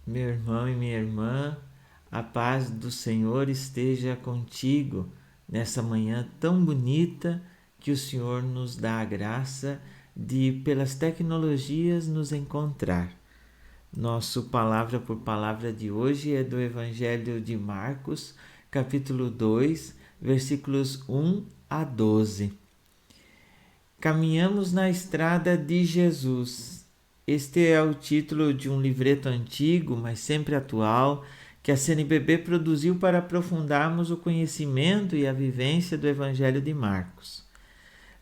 Meu irmão e minha irmã, a paz do Senhor esteja contigo nessa manhã tão bonita que o Senhor nos dá a graça de, pelas tecnologias, nos encontrar. Nosso palavra por palavra de hoje é do Evangelho de Marcos, capítulo 2, versículos 1 a 12. Caminhamos na estrada de Jesus. Este é o título de um livreto antigo, mas sempre atual, que a CNBB produziu para aprofundarmos o conhecimento e a vivência do Evangelho de Marcos.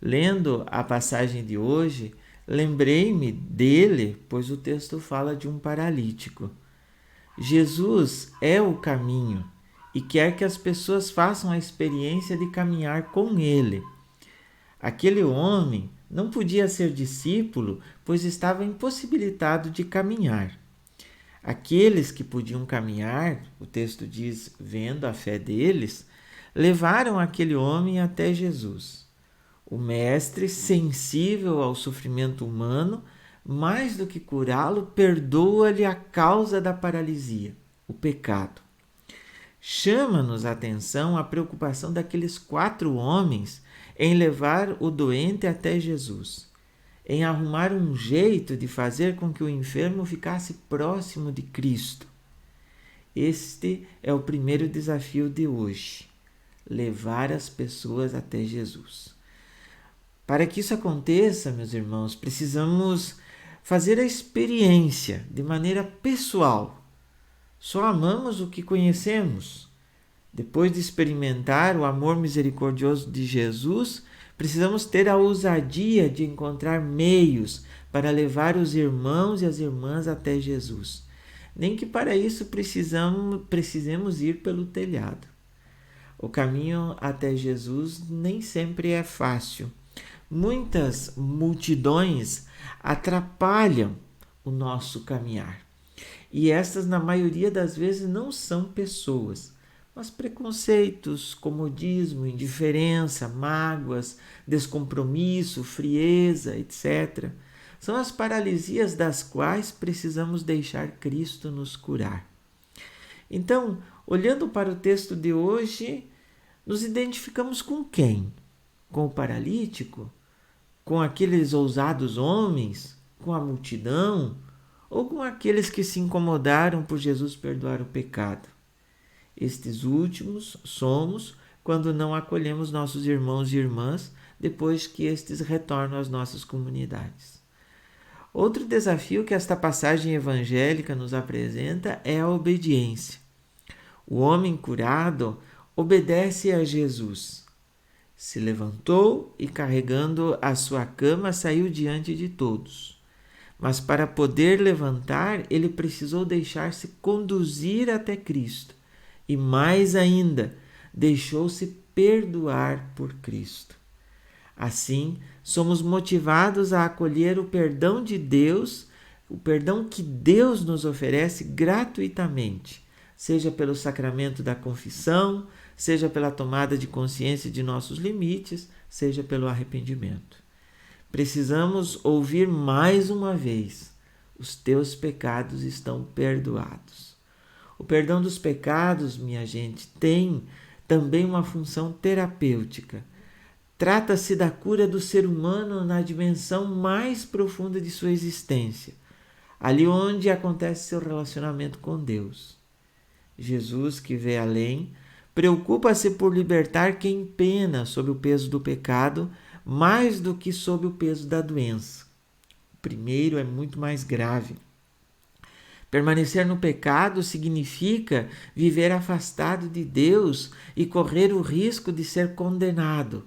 Lendo a passagem de hoje, lembrei-me dele, pois o texto fala de um paralítico. Jesus é o caminho e quer que as pessoas façam a experiência de caminhar com ele. Aquele homem não podia ser discípulo, pois estava impossibilitado de caminhar. Aqueles que podiam caminhar, o texto diz, vendo a fé deles, levaram aquele homem até Jesus. O mestre, sensível ao sofrimento humano, mais do que curá-lo, perdoa-lhe a causa da paralisia, o pecado. Chama-nos a atenção a preocupação daqueles 4 homens em levar o doente até Jesus, em arrumar um jeito de fazer com que o enfermo ficasse próximo de Cristo. Este é o primeiro desafio de hoje: levar as pessoas até Jesus. Para que isso aconteça, meus irmãos, precisamos fazer a experiência de maneira pessoal. Só amamos o que conhecemos. Depois de experimentar o amor misericordioso de Jesus, precisamos ter a ousadia de encontrar meios para levar os irmãos e as irmãs até Jesus. Nem que para isso precisemos ir pelo telhado. O caminho até Jesus nem sempre é fácil. Muitas multidões atrapalham o nosso caminhar. E estas, na maioria das vezes, não são pessoas, mas preconceitos, comodismo, indiferença, mágoas, descompromisso, frieza, etc. São as paralisias das quais precisamos deixar Cristo nos curar. Então, olhando para o texto de hoje, nos identificamos com quem? Com o paralítico? Com aqueles ousados homens? Com a multidão? Ou com aqueles que se incomodaram por Jesus perdoar o pecado? Estes últimos somos quando não acolhemos nossos irmãos e irmãs depois que estes retornam às nossas comunidades. Outro desafio que esta passagem evangélica nos apresenta é a obediência. O homem curado obedece a Jesus. Se levantou e, carregando a sua cama, saiu diante de todos. Mas para poder levantar, ele precisou deixar-se conduzir até Cristo. E mais ainda, deixou-se perdoar por Cristo. Assim, somos motivados a acolher o perdão de Deus, o perdão que Deus nos oferece gratuitamente, seja pelo sacramento da confissão, seja pela tomada de consciência de nossos limites, seja pelo arrependimento. Precisamos ouvir mais uma vez: os teus pecados estão perdoados. O perdão dos pecados, minha gente, tem também uma função terapêutica. Trata-se da cura do ser humano na dimensão mais profunda de sua existência, ali onde acontece seu relacionamento com Deus. Jesus, que vê além, preocupa-se por libertar quem pena sob o peso do pecado, mais do que sob o peso da doença. O primeiro é muito mais grave. Permanecer no pecado significa viver afastado de Deus e correr o risco de ser condenado.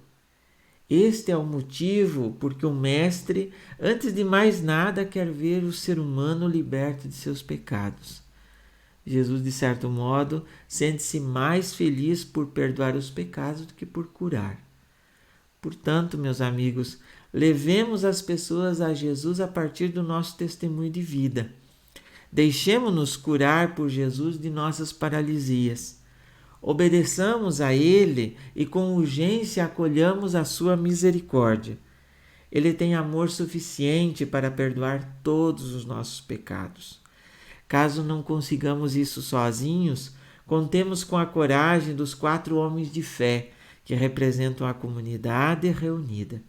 Este é o motivo porque o Mestre, antes de mais nada, quer ver o ser humano liberto de seus pecados. Jesus, de certo modo, sente-se mais feliz por perdoar os pecados do que por curar. Portanto, meus amigos, levemos as pessoas a Jesus a partir do nosso testemunho de vida. Deixemo-nos curar por Jesus de nossas paralisias. Obedeçamos a Ele e com urgência acolhamos a sua misericórdia. Ele tem amor suficiente para perdoar todos os nossos pecados. Caso não consigamos isso sozinhos, contemos com a coragem dos 4 homens de fé que representam a comunidade reunida.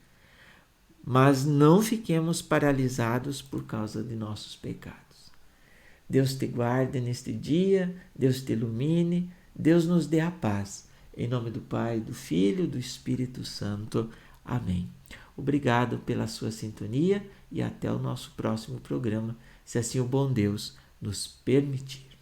Mas não fiquemos paralisados por causa de nossos pecados. Deus te guarde neste dia, Deus te ilumine, Deus nos dê a paz. Em nome do Pai, do Filho e do Espírito Santo. Amém. Obrigado pela sua sintonia e até o nosso próximo programa, se assim o bom Deus nos permitir.